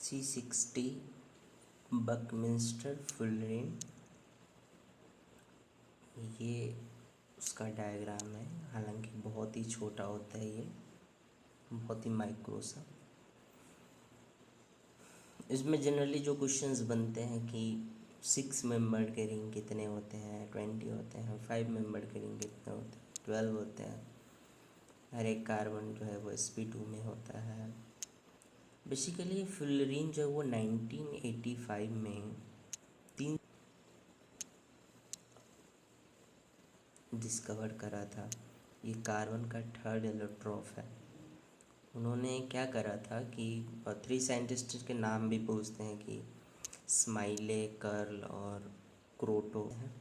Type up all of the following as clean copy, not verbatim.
C60 Buckminster फुलरेन, ये उसका diagram है। हालांकि बहुत ही छोटा होता है, ये बहुत ही माइक्रो सा। इसमें जनरली जो क्वेश्चंस बनते हैं कि 6 मेंबर के रिंग कितने होते हैं, 20 होते हैं, 5 मेंबर के रिंग कितने होते हैं, 12 होते हैं। हर एक कार्बन जो है वो sp2 में होता है। बेसिकली फुलरीन जो है वो 1985 में 3 डिस्कवर करा था। ये कार्बन का 3rd एलोट्रॉफ है। उन्होंने क्या करा था कि 3 साइंटिस्ट के नाम भी पूछते हैं कि स्माइले, कर्ल और क्रोटो हैं।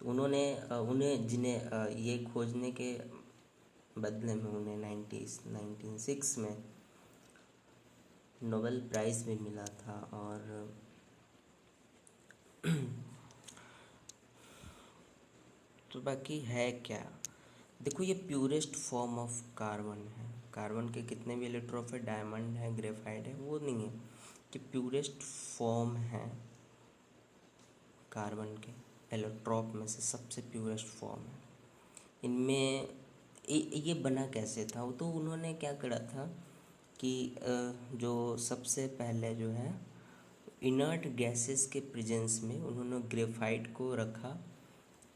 तो उन्हें जिन्हें ये खोजने के बदले में उन्हें 1906 में नोबेल प्राइज़ भी मिला था। और तो बाकी है क्या, देखो ये प्यूरेस्ट फॉर्म ऑफ कार्बन है। कार्बन के कितने भी इलेक्ट्रॉन है, डायमंड है, ग्रेफाइट है, वो नहीं है कि प्यूरेस्ट फॉर्म है कार्बन के एलोट्रॉप में से सबसे प्यूरेस्ट फॉर्म है। इनमें ये बना कैसे था, वो तो उन्होंने क्या करा था कि जो सबसे पहले जो है इनर्ट गैसेस के प्रेजेंस में उन्होंने ग्रेफाइट को रखा।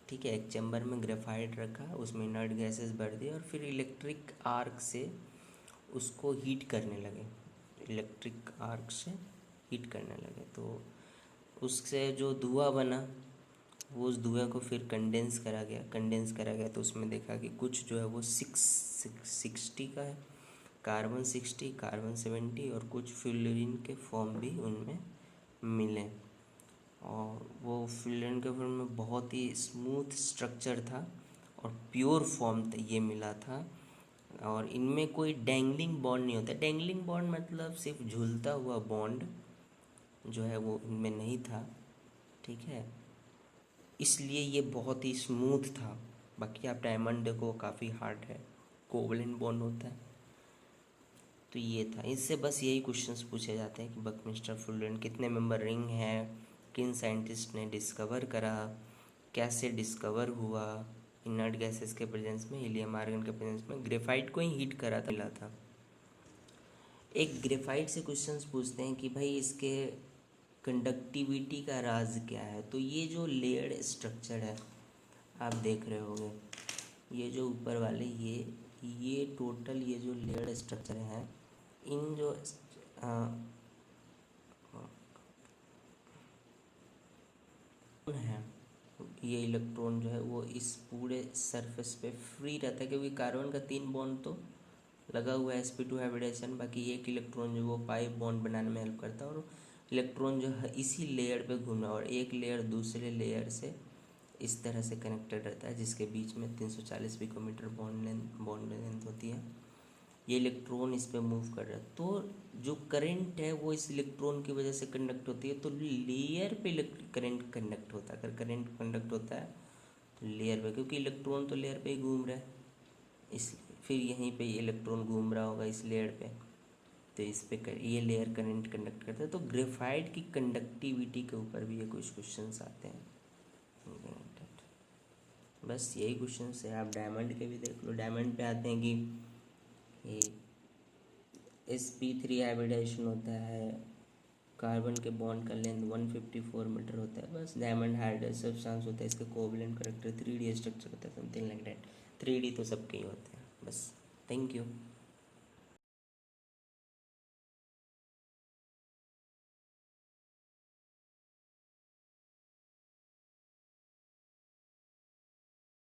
ठीक है, एक चैम्बर में ग्रेफाइट रखा, उसमें इनर्ट गैसेस भर दिए और फिर इलेक्ट्रिक आर्क से उसको हीट करने लगे। इलेक्ट्रिक आर्क से हीट करने लगे तो उससे जो धुआं बना, वो उस धुएं को फिर कंडेंस करा गया तो उसमें देखा कि कुछ जो है वो 60 का है, कार्बन 60, कार्बन 70 और कुछ फ्लोरीन के फॉर्म भी उनमें मिले। और वो फ्लोरीन के फॉर्म में बहुत ही स्मूथ स्ट्रक्चर था और प्योर फॉर्म ये मिला था। और इनमें कोई डैंगलिंग बॉन्ड नहीं होता। डैंगलिंग बॉन्ड मतलब सिर्फ झूलता हुआ बॉन्ड जो है वो इनमें नहीं था। ठीक है, इसलिए ये बहुत ही स्मूथ था। बाकी आप डायमंड देखो काफ़ी हार्ड है, कोवलेंट बॉन्ड होता है। तो ये था, इससे बस यही क्वेश्चंस पूछे जाते हैं कि बकमिंस्टर फुलरेन कितने मेंबर रिंग है, किन साइंटिस्ट ने डिस्कवर करा, कैसे डिस्कवर हुआ, इनर्ट गैसेस के प्रेजेंस में, हीलियम आर्गन के प्रेजेंस में, ग्रेफाइट को ही हीट करा था मिला था। एक ग्रेफाइट से क्वेश्चंस पूछते हैं कि भाई इसके कंडक्टिविटी का राज क्या है। तो ये जो लेयर्ड स्ट्रक्चर है आप देख रहे होंगे, ये जो ऊपर वाले ये टोटल ये जो लेयर्ड स्ट्रक्चर है, इन जो है ये इलेक्ट्रॉन जो है वो इस पूरे सरफेस पे फ्री रहता है, क्योंकि कार्बन का 3 बॉन्ड तो लगा हुआ है sp2 हाइब्रिडेशन। बाकी एक इलेक्ट्रॉन जो वो पाई बॉन्ड बनाने में हेल्प करता है और इलेक्ट्रॉन जो है इसी लेयर पे घूम रहा है और एक लेयर दूसरे लेयर से इस तरह से कनेक्टेड रहता है, जिसके बीच में 340 पिकोमीटर बॉन्ड लेंथ होती है। ये इलेक्ट्रॉन इस पर मूव कर रहा है तो जो करंट है वो इस इलेक्ट्रॉन की वजह से कंडक्ट होती है। तो लेयर पे करंट कंडक्ट होता है। अगर करंट कंडक्ट होता है तो लेयर पे, क्योंकि इलेक्ट्रॉन तो लेयर पे ही घूम रहा है, इसलिए फिर यहीं पे इलेक्ट्रॉन घूम रहा होगा इस लेयर पे, तो इस पे ये लेयर करंट कंडक्ट करता है। तो ग्रेफाइट की कंडक्टिविटी के ऊपर भी ये कुछ क्वेश्चंस आते हैं। बस यही क्वेश्चन है। आप डायमंड के भी देख लो। डायमंड पे आते हैं कि sp3 हाइब्रिडाइजेशन होता है, कार्बन के बॉन्ड का लेंथ 154 मीटर होता है। बस डायमंड हार्ड सब्सटेंस होता है, इसके कोवलेंट करेक्टर 3D स्ट्रक्चर होता है, समथिंग लाइक दैट। 3D तो सबके ही होते हैं। बस, थैंक यू।